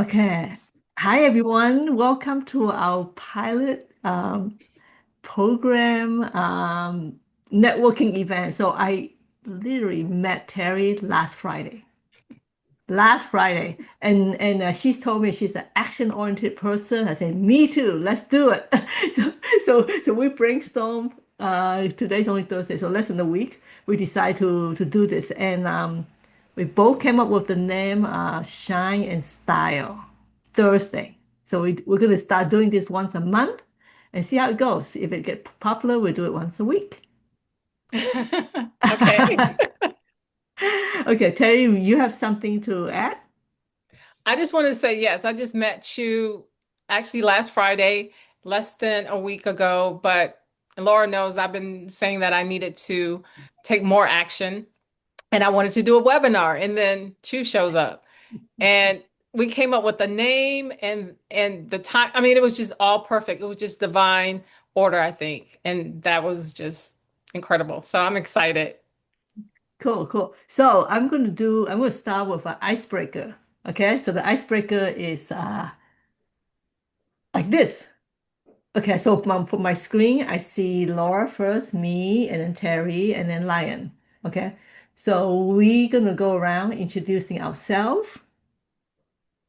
Okay. Hi, everyone. Welcome to our pilot program networking event. So I literally met Terry last Friday. Last Friday, and she's told me she's an action-oriented person. I said, me too. Let's do it. So we brainstorm. Today's only Thursday, so less than a week. We decide to do this, and we both came up with the name Shine and Style Thursday. So we're gonna start doing this once a month and see how it goes. If it gets popular, we'll do it once a week. Okay. Okay, Terry, you have something to add? I just wanted to say yes, I just met you actually last Friday, less than a week ago, but Laura knows I've been saying that I needed to take more action and I wanted to do a webinar and then Chu shows up and we came up with the name and the time. I mean, it was just all perfect. It was just divine order, I think. And that was just incredible. So I'm excited. Cool, cool. I'm gonna start with an icebreaker. Okay, so the icebreaker is like this. Okay, so for my screen, I see Laura first, me, and then Terry, and then Lion. Okay, so we're gonna go around introducing ourselves.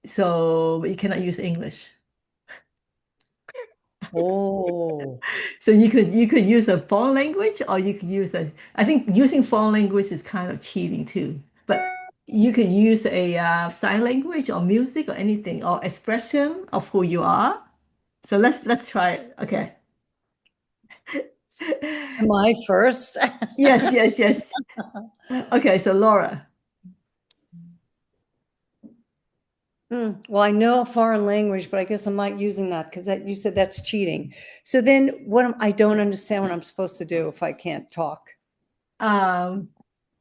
So you cannot use English. Oh, So you could use a foreign language, or you could use a. I think using foreign language is kind of cheating too. But you could use a sign language or music or anything or expression of who you are. So let's try it. Okay. am I first? Yes, yes, yes. Okay, so Laura. Well, I know a foreign language, but I guess I'm not using that because you said that's cheating. So then I don't understand what I'm supposed to do if I can't talk. Um,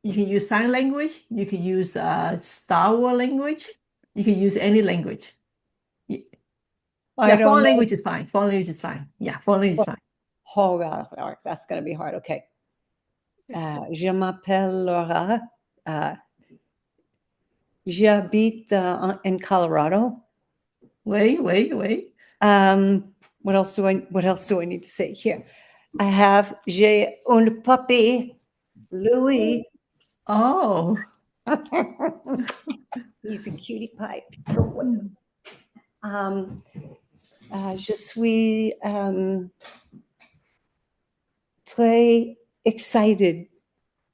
you can use sign language. You can use Star Wars language. You can use any language. Y- I Yeah, don't foreign know. language is fine. Foreign language is fine. Yeah, foreign language is fine. Oh God, all right, that's going to be hard. Okay. Je m'appelle Laura. Uh, J'habite in Colorado. Wait. What else do I need to say here? J'ai un puppy, Louis. Oh. He's a cutie pie. Um, je suis très excited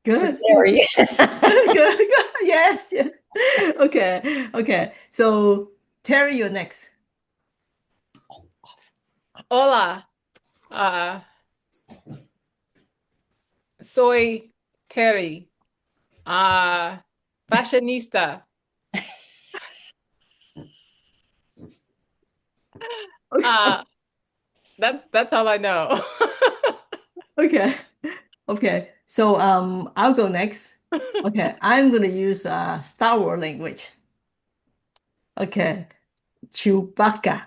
for Good, good, Terry. good, good, good. Yes, yes. Okay. So Terry, you're next. Hola. Uh, Soy Terry, uh, fashionista. Okay, Uh, that's all I know. okay, okay. So I'll go next. Okay, I'm gonna use Star Wars language. Okay, Chewbacca.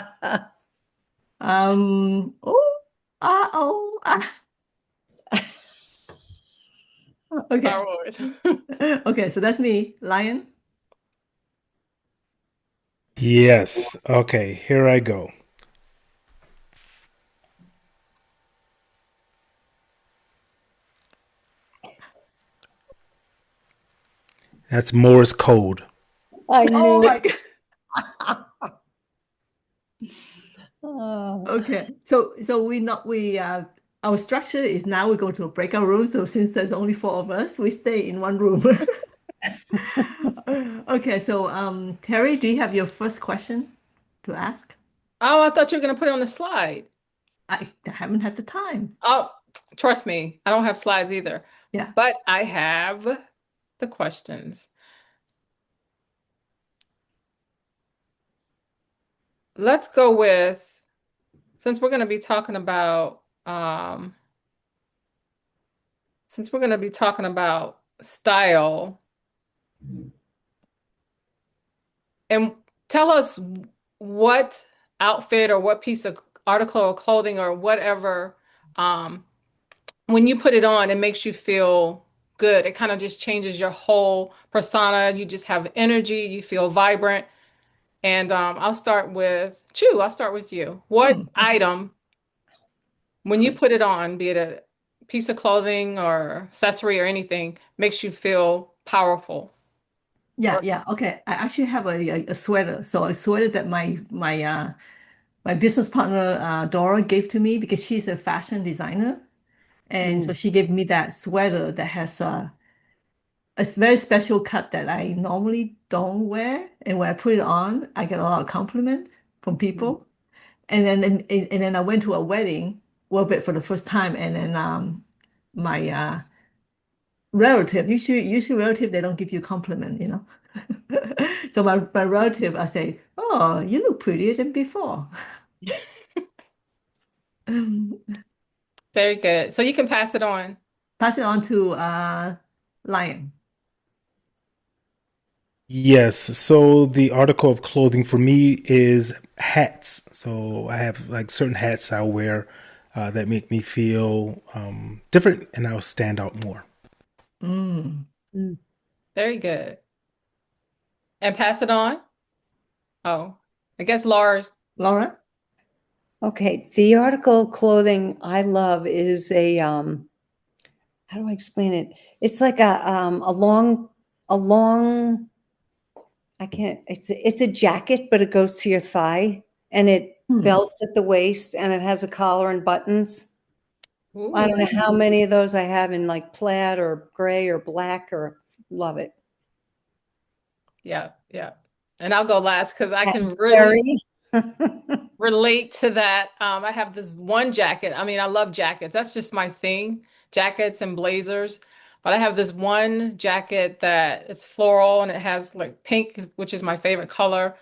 Ah. Star Okay, Wars. okay. So that's me, Lion. Yes. Okay, here I go. That's Morse code. I Oh knew my it. God. Oh. Okay, so we our structure is now we go to a breakout room. So since there's only four of us, we stay in one room. Okay, so Terry, do you have your first question to ask? Oh, I thought you were gonna put it on the slide. I haven't had the time. Oh, trust me, I don't have slides either, Yeah. but I have the questions. Let's go with, since we're gonna be talking about since we're gonna be talking about style, and tell us what outfit or what piece of article or clothing or whatever, um, when you put it on, it makes you feel good. It kind of just changes your whole persona. You just have energy, you feel vibrant. And I'll start with Chu. I'll start with you. What Mm. item, when you put it on, be it a piece of clothing or accessory or anything, makes you feel powerful? Yeah, Or yeah. Okay. I actually have a sweater. So a sweater that my business partner Dora gave to me because she's a fashion designer. And so Mm, she gave me that sweater that has a very special cut that I normally don't wear. And when I put it on, I get a lot of compliment from mm, people. And then I went to a wedding, well, but for the first time, and then my relative, usually relative, they don't give you compliment, you know. So my relative, I say, oh, you look prettier than before. very good. So you can pass it on. Pass it on to Lion. Yes. So the article of clothing for me is hats. So I have like certain hats I wear that make me feel different and I'll stand out more. Mm. mm. Very good. And pass it on. Oh, I guess Laura. Laura? Okay, the article clothing I love is how do I explain it? It's like a long I can't it's a jacket, but it goes to your thigh and it Hmm. belts at the waist and it has a collar and buttons. I don't know Ooh, how many of those I have in like plaid or gray or black or love it. yeah, yeah. And I'll go last because I And can really Terry. relate to that. I have this one jacket. I mean, I love jackets. That's just my thing, jackets and blazers. But I have this one jacket that is floral and it has like pink, which is my favorite color.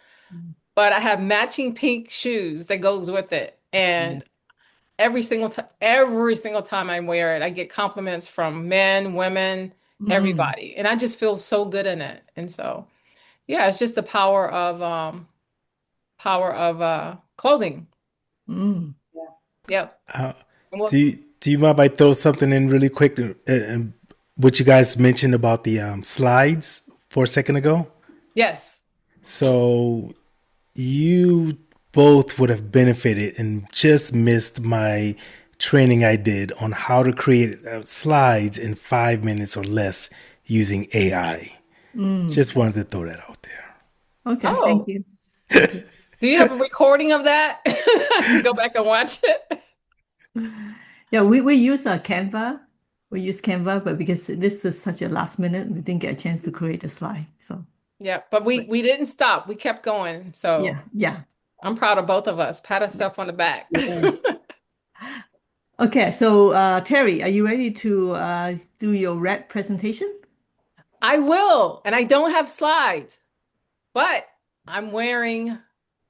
But I have matching pink shoes that goes with it. Yeah. And every single time I wear it, I get compliments from men, women, Mm. everybody. And I just feel so good in it. And so, yeah, it's just the power of clothing. Mm. Yep. Uh, And what do you mind if I throw something in really quick? And what you guys mentioned about the slides for a second ago. yes. So you both would have benefited and just missed my training I did on how to create slides in 5 minutes or less using AI. Mm. Just wanted to throw that out there. Okay, thank Oh, you. Thank you. do you have a recording of that? I can go back and watch it. Yeah, we use Canva. We use Canva, but because this is such a last minute, we didn't get a chance to create a slide. So, Yeah, but we but we didn't stop. We kept going. So yeah, yeah, I'm proud of both of us. Pat yeah. ourselves on the back. Yeah. Okay, so Terry, are you ready to do your red presentation? I will, and I don't have slides, but I'm wearing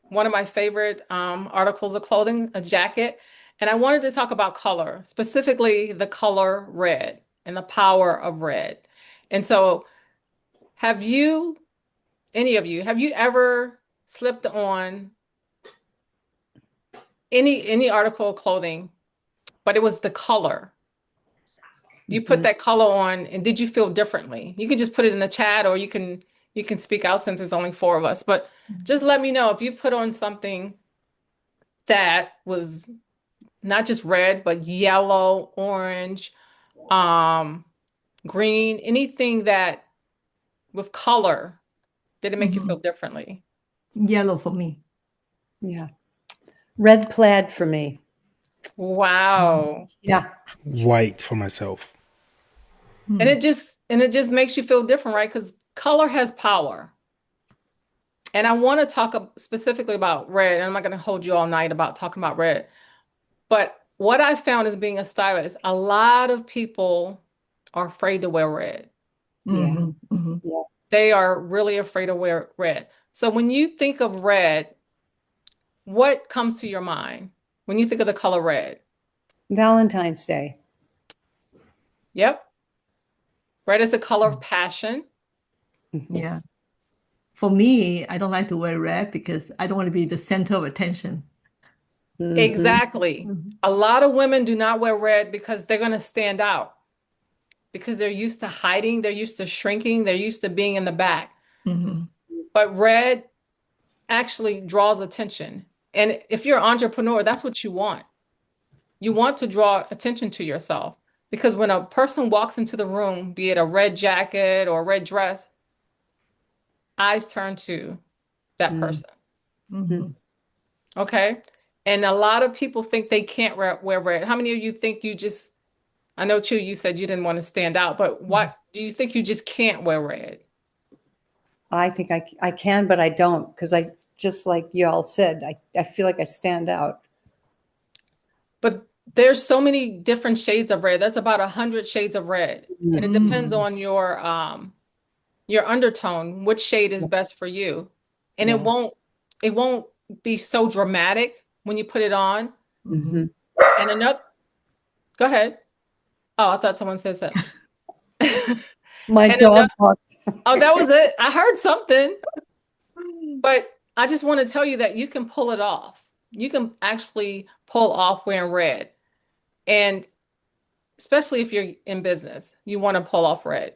one of my favorite articles of clothing, a jacket, and I wanted to talk about color, specifically the color red and the power of red. And so, have you, any of you, have you ever slipped on any article of clothing, but it was the color? You put Mhm. that color on, and did you feel differently? You can just put it in the chat, or you can speak out since it's only four of us. But just let me know if you put on something that was not just red, but yellow, orange, um, green, anything that with color, did it make you feel Mhm. differently? Yellow for me. Yeah. Red plaid for me. Wow. Yeah. White for myself. And Hmm. it just makes you feel different, right? Because color has power. And I want to talk specifically about red, and I'm not going to hold you all night about talking about red. But what I found as being a stylist, a lot of people are afraid to wear red. Yeah. Hmm. Hmm. Yeah. They are really afraid to wear red. So when you think of red, what comes to your mind when you think of the color red? Valentine's Day. Yep. Red is the color of passion. Yeah. For me, I don't like to wear red because I don't want to be the center of attention. Hmm. Exactly. Mhm. A lot of women do not wear red because they're going to stand out. because they're used to hiding, they're used to shrinking, they're used to being in the back. Mm-hmm. But red actually draws attention. And if you're an entrepreneur, that's what you want. You want to draw attention to yourself because when a person walks into the room, be it a red jacket or a red dress, eyes turn to that Mm. person. Mm-hmm. Okay. And a lot of people think they can't wear red. How many of you think you just, I know, Chu, you said you didn't want to stand out, but what do you think you just can't wear red? I think I can, but I don't because I just like y'all said, I feel like I stand out. But there's so many different shades of red. That's about 100 shades of red. And it depends Mm-hmm. on your undertone, which shade is best for you. And Yeah. it won't be so dramatic when you put it on. Mm-hmm. Hmm. And another, go ahead. Oh, I thought someone said something. My And dog another, barks. oh, that was it. I heard something, but I just want to tell you that you can pull it off. You can actually pull off wearing red. And especially if you're in business, you want to pull off red.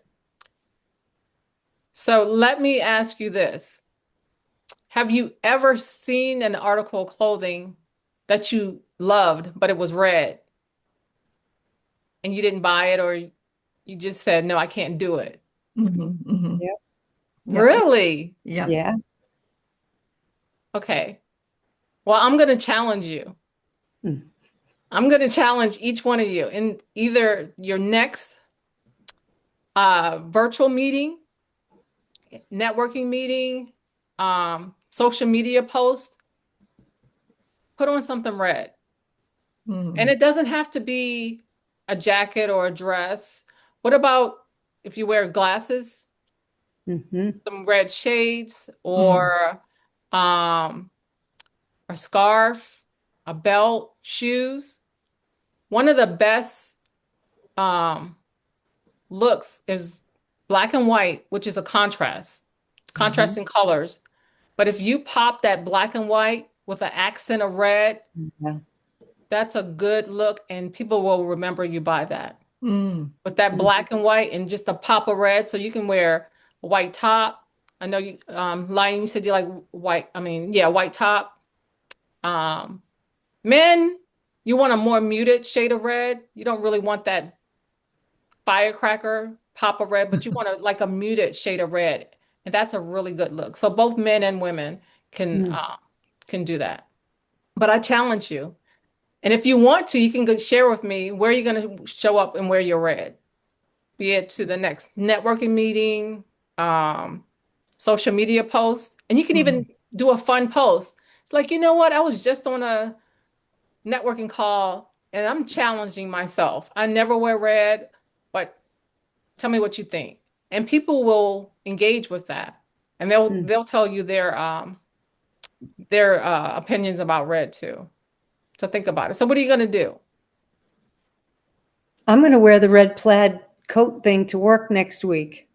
So let me ask you this. Have you ever seen an article of clothing that you loved, but it was red and you didn't buy it or you just said, no, I can't do it? Mm-hmm. Mm-hmm. Yep. Yep. Really? Yep. Yeah. Okay. Well, I'm going to challenge you. Mm. I'm going to challenge each one of you in either your next virtual meeting, networking meeting, social media post, put on something red. And Mm-hmm. it doesn't have to be a jacket or a dress. What about if you wear glasses, Hmm. some red shades, Mm-hmm. or um, a scarf, a belt, shoes? One of the best um, looks is black and white, which is a contrast, Mm-hmm. contrasting colors. But if you pop that black and white with an accent of red, Yeah. that's a good look, and people will remember you by that. Mm-hmm. With that black and white and just a pop of red, so you can wear a white top. I know you, Lion, you said you like white. I mean, yeah, white top. Um, Men, you want a more muted shade of red. You don't really want that firecracker pop of red, but you want like a muted shade of red, and that's a really good look. So both men and women can Mm. uh, can do that. But I challenge you, and if you want to, you can go share with me where you're going to show up and wear your red, be it to the next networking meeting, um, social media post, and you can Mm-hmm. even do a fun post. It's like, you know what? I was just on a networking call and I'm challenging myself. I never wear red, but tell me what you think. And people will engage with that. And Mm. they'll tell you their opinions about red too. So think about it. So what are you going to do? I'm going to wear the red plaid coat thing to work next week.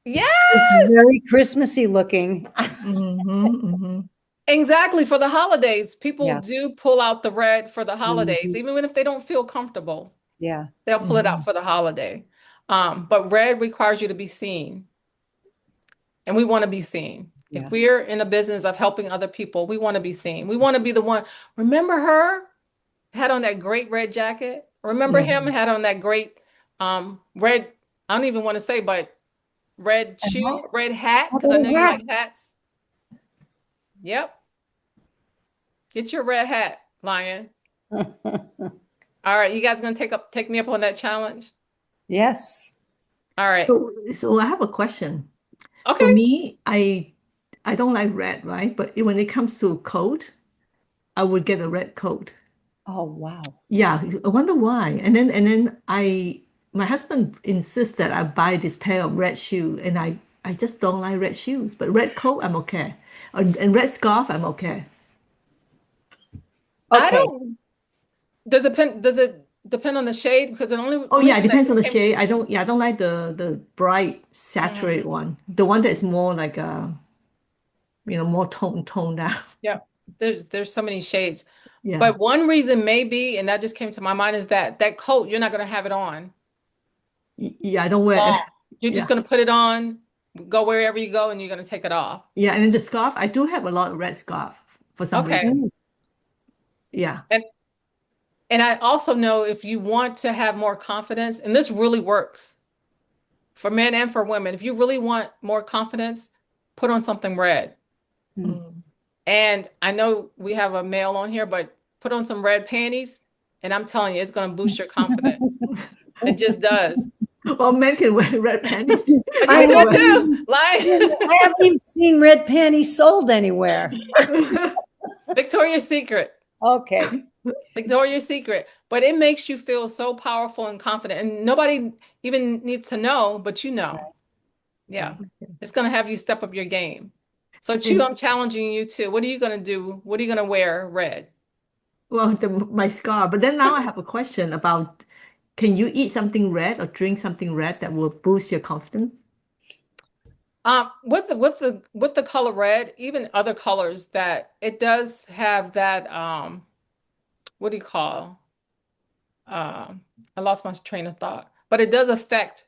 It's Yes, very Christmassy looking. Mm-hmm. exactly. For the holidays, people Yeah. do pull out the red for the holidays, Mhm. even if they don't feel comfortable, Yeah. they'll pull it Mm-hmm. out for the holiday. But red requires you to be seen. And we want to be seen. If Yeah. we're in a business of helping other people, we want to be seen. We want to be the one. Remember her had on that great red jacket? Remember Yeah. him had on that great red, I don't even want to say, but red And shoe, that, red hat, how because I about know a you hat? like hats. Yep. Get your red hat, Lion. All right, you guys gonna take me up on that challenge? Yes. All right. So I have a question. For Okay. me, I don't like red, right? But when it comes to coat, I would get a red coat. Oh, wow. Yeah, I wonder why. And then my husband insists that I buy this pair of red shoe, and I just don't like red shoes. But red coat, I'm okay. And red scarf, I'm okay. I Okay. don't, does it depend on the shade? Because the Oh only yeah, it thing that depends on just the came to shade. I don't like the bright saturated Mhm. one. The one that's more like more toned down. Yeah, there's so many shades. Yeah. But one reason maybe, and that just came to my mind, is that that coat, you're not going to have it on. Yeah, I don't wear it. Oh, you're just Yeah. gonna put it on, go wherever you go, and you're gonna take it off. Yeah, and then the scarf, I do have a lot of red scarf for some Okay. reason. Mm. Yeah. And and I also know if you want to have more confidence, and this really works for men and for women, if you really want more confidence, put on something red. Mm. Mm. And I know we have a male on here, but put on some red panties, and I'm telling you, it's going to boost your confidence. It just does. Well, men can wear red panties. Oh, I you You could haven't too. even, Like I haven't even seen red panties sold anywhere. can Victoria's Secret. Okay. Victoria's Secret. But it makes you feel so powerful and confident. And nobody even needs to know, but you know. Yeah. Right. It's going to have you step up your game. So, Chu, And I'm challenging you too. What are you going to do? What are you going to wear red? well, my scar. But then now I have a question about can you eat something red or drink something red that will boost your confidence? With the color red, even other colors that it does have that what do you call? I lost my train of thought, but it does affect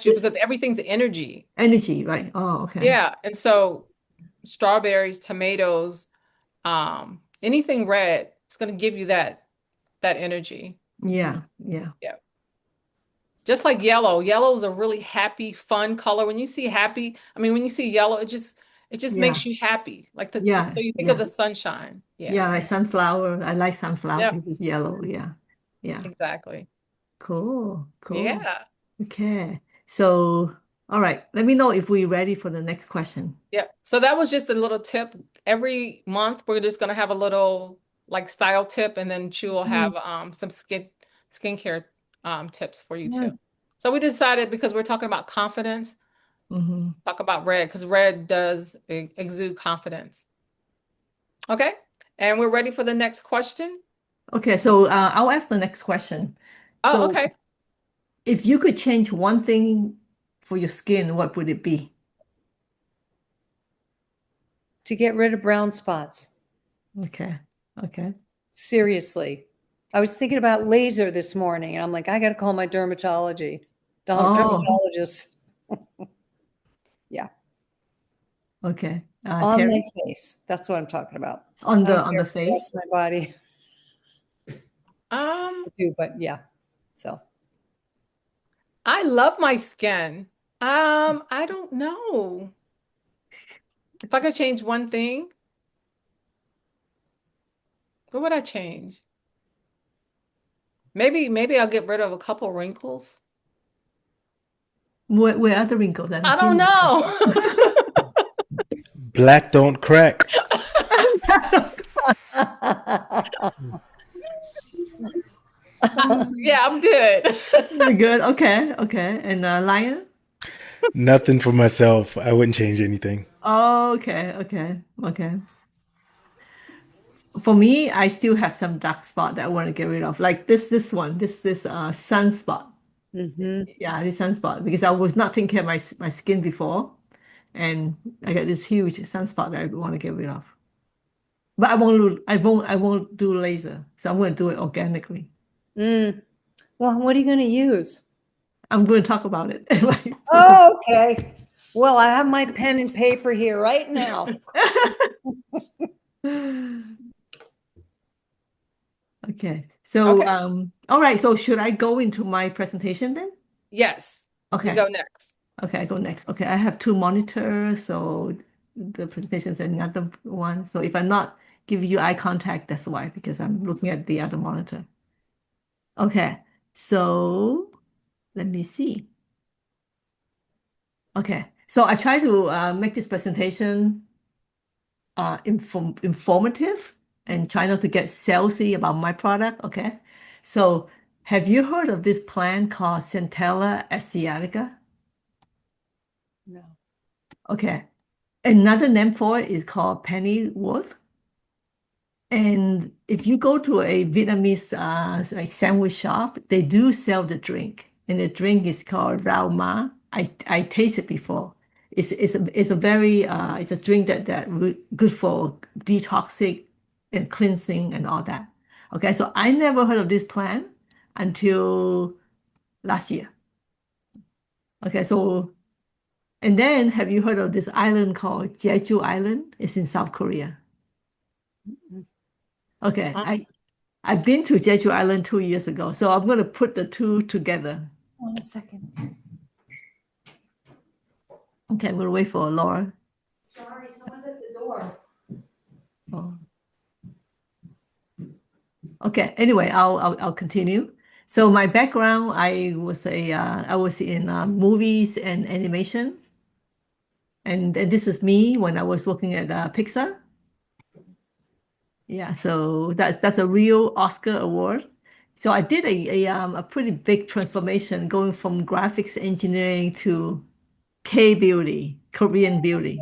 you because everything's energy. Energy, right? Oh, okay. Yeah, and so strawberries, tomatoes, anything red, it's going to give you that energy. Yeah, yeah, Yeah. Just like yellow. Yellow is a really happy, fun color. When you see happy, I mean, when you see yellow, it just yeah, makes you happy. Like so yeah, you think of yeah. the sunshine. Yeah. Yeah, like sunflower. I like sunflower Yep. because it's yellow. Yeah, yeah. Exactly. Cool, cool. Yeah. Okay. So, all right. Let me know if we're ready for the next question. Yep. So that was just a little tip. Every month we're just gonna have a little like style tip, and then Chu will Mm. have some skincare tips for you Yeah. too. So we decided because we're talking about confidence, Hmm. talk about red because red does exude confidence. Okay. And we're ready for the next question. Okay, so I'll ask the next question. Oh, So, okay. if you could change one thing for your skin, what would it be? To get rid of brown spots. Okay, okay. Seriously. I was thinking about laser this morning, and I'm like, I got to call my Oh, dermatologist. Yeah. okay. On my Terry, face. That's what I'm talking about. on I the don't on care the for the rest face. of my body. Um, I do, but yeah. So I love my skin. I don't know. If I could change one thing, what would I change? Maybe I'll get rid of a couple wrinkles. Where are the wrinkles? I haven't I don't seen know. Black don't crack. Yeah, I'm good. You're good. Okay, okay. And Lion? Nothing for myself. I wouldn't change anything. Oh, okay, okay, okay. For me, I still have some dark spot that I want to get rid of. Like this one, this sunspot. Hmm. Yeah, this sunspot because I was not taking care of my skin before, and I got this huge sunspot that I want to get rid of. But I won't do laser. So I'm going to do it organically. Mm. Well, what are you going to use? I'm going to talk about it. Oh, okay. Well, I have my pen and paper here right now. Okay. So, Okay. all right. So should I go into my presentation then? Yes. You Okay. go next. Okay, I go next. Okay, I have two monitors, so the presentation is another one. So if I'm not giving you eye contact, that's why, because I'm looking at the other monitor. Okay, so let me see. Okay, so I try to make this presentation informative and try not to get salesy about my product. Okay, so have you heard of this plant called Centella Asiatica? No. Okay, another name for it is called pennyworth. And if you go to a Vietnamese like sandwich shop, they do sell the drink, and the drink is called rau ma. I tasted before. It's a very it's a drink that good for detoxing and cleansing and all that. Okay, so I never heard of this plant until last year. Okay, so and then have you heard of this island called Jeju Island? It's in South Korea. Okay, Uh, I've been to Jeju Island 2 years ago, so I'm going to put the two together. Hold on a second. Okay, I'm going to wait for Laura. Sorry, someone's at the door. Oh. Okay, anyway, I'll continue. So my background, I was in movies and animation, and this is me when I was working at Pixar. Yeah, so that's a real Oscar award. So I did a pretty big transformation going from graphics engineering to K beauty, Korean beauty.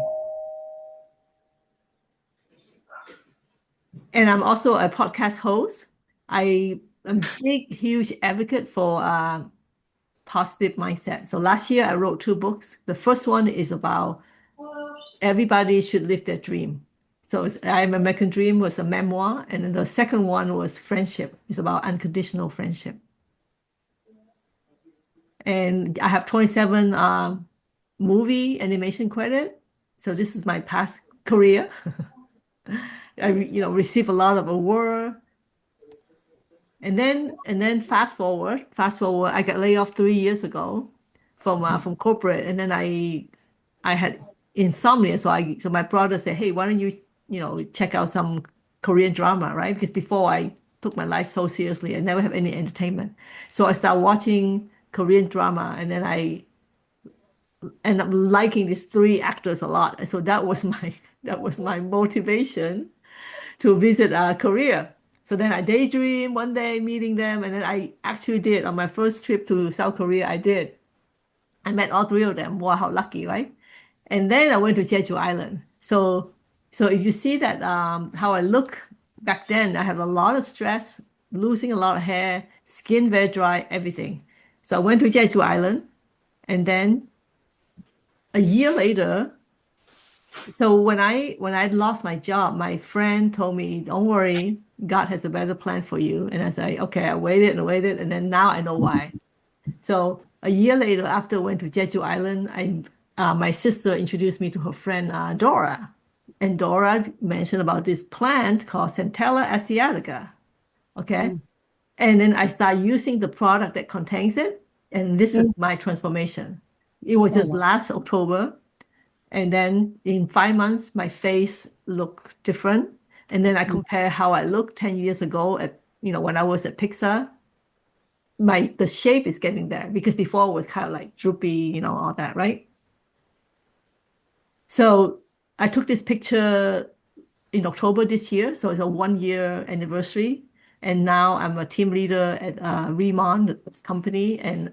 And I'm also a podcast host. I am a big, huge advocate for positive mindset. So last year I wrote 2 books. The first one is about everybody should live their dream. So I'm American Dream was a memoir, and then the second one was Friendship. It's about unconditional friendship. And I have 27 movie animation credit. So this is my past career. I receive a lot of award. And then fast forward, I got laid off 3 years ago from corporate, and then I had insomnia. So my brother said, "Hey, why don't you check out some Korean drama, right?" Because before I took my life so seriously, I never have any entertainment. So I started watching Korean drama, and then I end up liking these 3 actors a lot. So that was my motivation to visit Korea. So then I daydream one day meeting them, and then I actually did on my first trip to South Korea. I did. I met all 3 of them. Wow, how lucky, right? And then I went to Jeju Island. So if you see that how I look back then, I have a lot of stress, losing a lot of hair, skin very dry, everything. So I went to Jeju Island, and then a year later, so when I lost my job, my friend told me, "Don't worry, God has a better plan for you." And I said, "Okay." I waited and waited, and then now I know why. So a year later, after I went to Jeju Island, my sister introduced me to her friend Dora, and Dora mentioned about this plant called Centella asiatica. Okay, and then I start using the product that contains it, and this is my transformation. It was Oh, just wow. last October. And then in 5 months, my face looked different. And then I compare how I looked 10 years ago when I was at Pixar. The shape is getting there because before it was kind of like droopy, all that, right? So I took this picture in October this year. So it's a 1 year anniversary. And now I'm a team leader at Remon, this company. And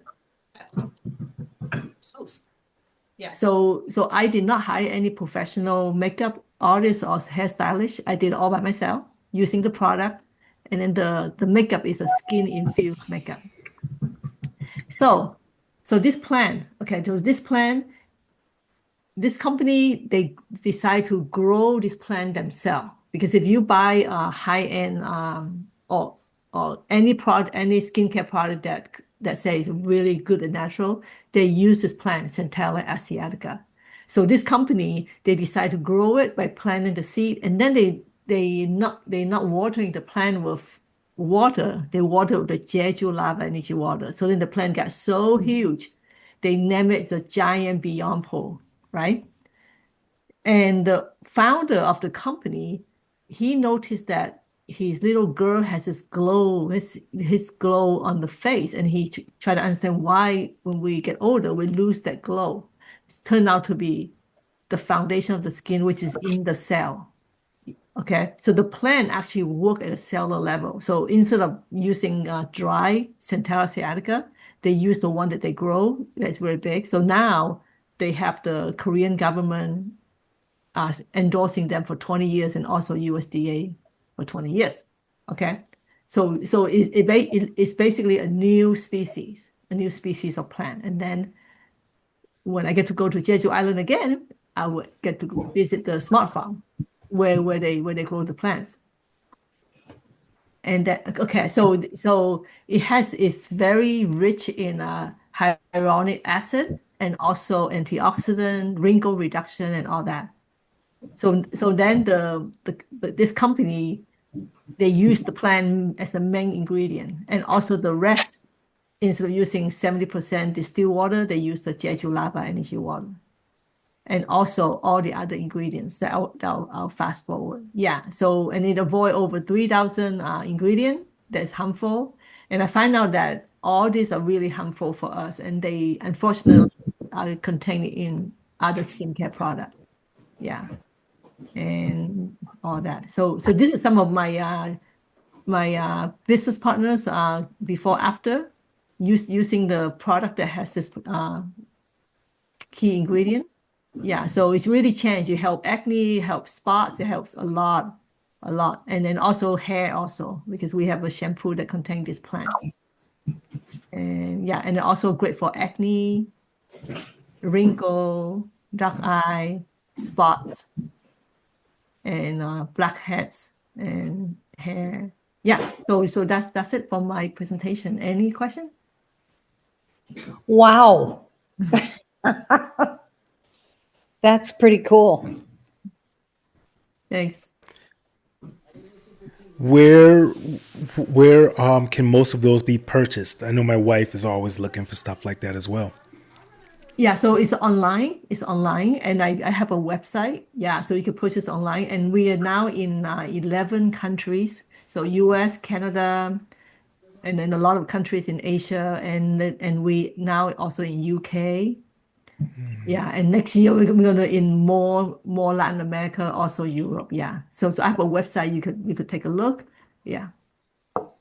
yeah, so I did not hire any professional makeup artist or hairstylist. I did it all by myself using the product, and then the makeup is a skin infused makeup. So so this plan, okay, so this company, they decide to grow this plant themselves because if you buy a high-end or any product, any skincare product that says really good and natural, they use this plant, Centella asiatica. So this company, they decide to grow it by planting the seed, and then they're not watering the plant with water. They water with the Jeju lava energy water. So then the plant got so huge, they name it the giant beyond pole, right? And the founder of the company, he noticed that his little girl has this glow, his glow on the face, and he tried to understand why when we get older we lose that glow. It's turned out to be the foundation of the skin, which is in the cell. Okay, so the plant actually work at a cellular level. So instead of using dry Centella sciatica, they use the one that they grow that's very big. So now they have the Korean government endorsing them for 20 years and also USDA for 20 years. Okay. So it's basically a new species of plant. And then when I get to go to Jeju Island again, I would get to visit the smart farm where they grow the plants. And that okay, so it's very rich in hyaluronic acid, and also antioxidant, wrinkle reduction, and all that. So then this company, they use the plant as a main ingredient, and also the rest, instead of using 70% distilled water, they use the Jeju lava energy water, and also all the other ingredients that I'll fast forward. Yeah. So and it avoid over 3,000 ingredient that's harmful, and I find out that all these are really harmful for us, and they unfortunately are contained in other skincare product. Yeah, and all that. So this is some of my business partners before after using the product that has this key ingredient. Yeah, so it's really changed. It helps acne, helps spots, it helps a lot, a lot. And then also hair also, because we have a shampoo that contains this plant. And yeah, and also great for acne, wrinkle, dark eye, spots, and blackheads and hair. Yeah, so that's it for my presentation. Any question? Wow. That's pretty cool. Thanks. Where can most of those be purchased? I know my wife is always looking for stuff like that as well. Yeah, so it's online. It's online, and I have a website. Yeah, so you can purchase online, and we are now in 11 countries. So US, Canada, and then a lot of countries in Asia, and we now also in UK. Yeah, and next year we're gonna in more Latin America, also Europe. Yeah, so I have a website. You could take a look. Yeah,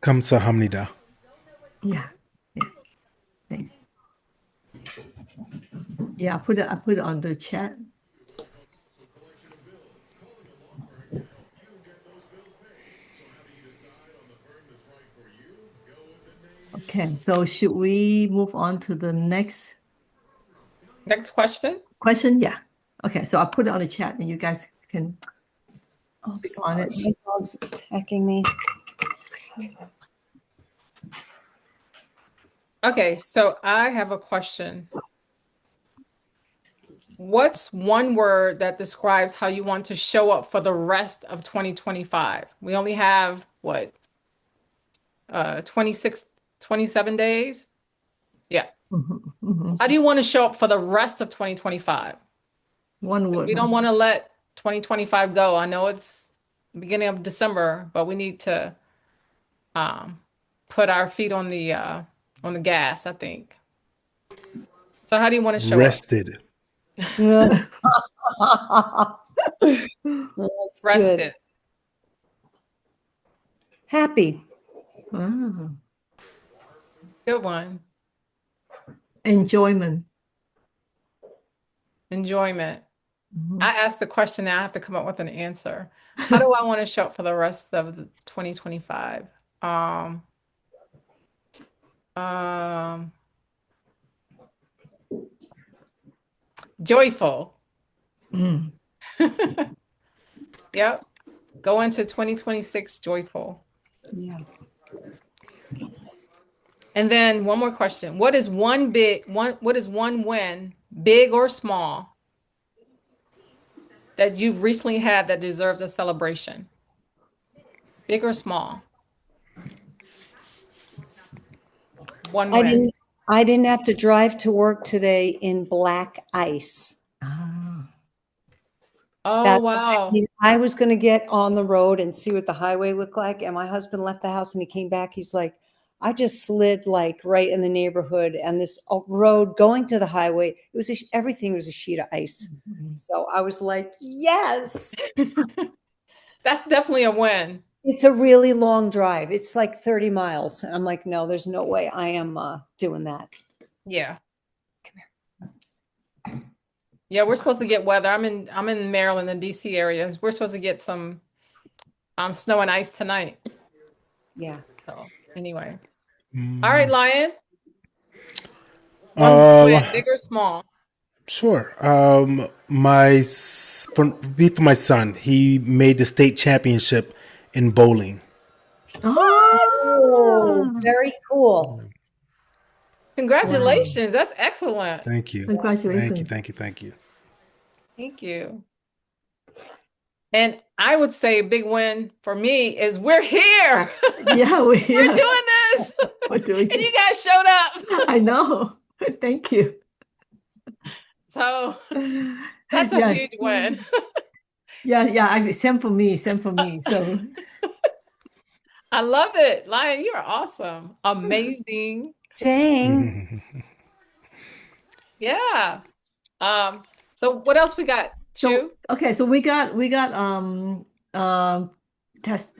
Kamsahamnida. yeah, yeah. Thanks. Yeah, I put it on the chat. Okay, so should we move on to the next question? question? Yeah. Okay, so I'll put it on the chat and you guys can Oh, click on it. my dog's attacking me. Okay, so I have a question. What's one word that describes how you want to show up for the rest of 2025? We only have what? 26, 27 days? Yeah. How do you want to show up for the rest of 2025? One word. We don't want to let 2025 go. I know it's the beginning of December, but we need to put our feet on the gas, I think. So how do you want to show Rested. That's up? Rested. good. Happy. Ah, Good one. enjoyment. Enjoyment. I asked the question, now I have to come up with an answer. How do I want to show up for the rest of the 2025? Joyful. Mm. Yep. Go into 2026 joyful. Yeah. And then one more question. What is one win, big or small, that you've recently had that deserves a celebration? Big or small? One win. I didn't have to drive to work today in black ice. Ah. Oh, wow. I was going to get on the road and see what the highway looked like. And my husband left the house and he came back. He's like, I just slid like right in the neighborhood, and this road going to the highway, it was everything was a sheet of ice. So I was like, yes. That's definitely a win. It's a really long drive. It's like 30 miles. And I'm like, no, there's no way I am doing that. Yeah. Yeah, we're supposed to get weather. I'm in Maryland and DC areas. We're supposed to get some snow and ice tonight. Yeah. So anyway. All right, Lion. One win, big or small? Sure. For my son, he made the state championship in bowling. Oh, very cool. Congratulations. That's excellent. Thank you. Congratulations. Thank you. Thank you. And I would say a big win for me is we're here. Yeah, we're We're here. doing this. We're doing And you it. guys showed up. I know. Thank you. So that's a Yeah. huge win. Yeah. Same for me. Same for me. So I love it. Lion, you are awesome. Amazing. Dang. Yeah. So what else we got? Chu? okay, so we got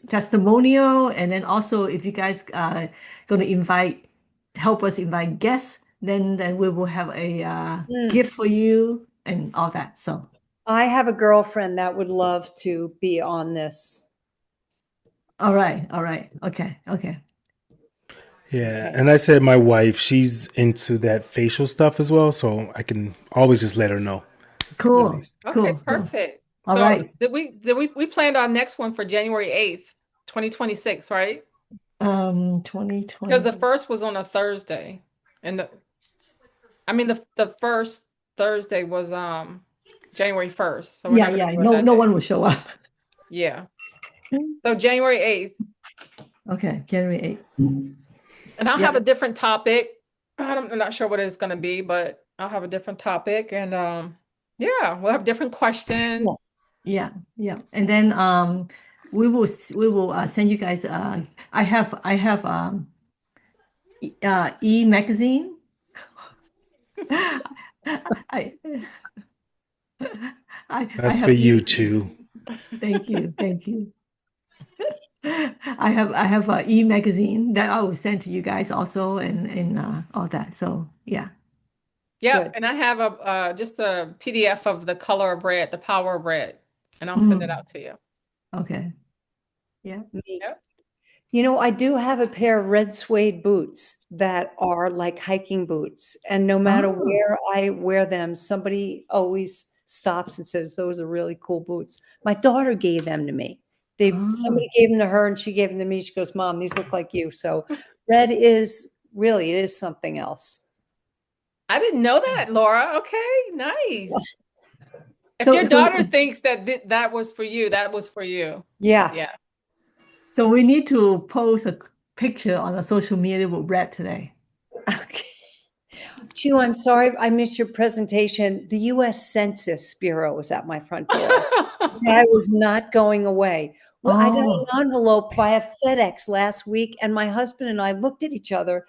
testimonial, and then also if you guys gonna help us invite guests, then we will have a gift for you and all that. So I have a girlfriend that would love to be on this. all right, okay. Yeah, and I said my wife, she's into that facial stuff as well, so I can always just let her know. Cool. Okay, Cool. perfect. All So right. we planned our next one for January 8th, 2026, right? 2020. Because the first was on a Thursday. And the first Thursday was January 1st. So we're not gonna do it No, that no day. one will show up. Yeah. So January 8th. Okay, January 8th. And I'll Yeah. have a different topic. I'm not sure what it's gonna be, but I'll have a different topic and yeah, we'll have different questions. Yeah. And then we will send you guys I have e-magazine. I That's have for you, Chu. Thank you. I have a e-magazine that I will send to you guys also and all that. So yeah. Yep, Good. and I have a just a PDF of the color of red, the power of red, and I'll send it out to you. Okay. Yeah. Yep. You know, I do have a pair of red suede boots that are like hiking boots. And no matter Oh. where I wear them, somebody always stops and says, those are really cool boots. My daughter gave them to me. Somebody gave them to her and she gave them to me. She goes, Mom, these look like you. So red is really, it is something else. I didn't know that, Laura. Okay, nice. If So- your so- daughter thinks that that was for you, that was for you. Yeah. Yeah. So we need to post a picture on the social media with Red today. Okay. Chu, I'm sorry I missed your presentation. The U.S. Census Bureau was at my front door. I was not going away. Well, I got an envelope via FedEx last week, and my husband and I looked at each other.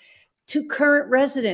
To current residents.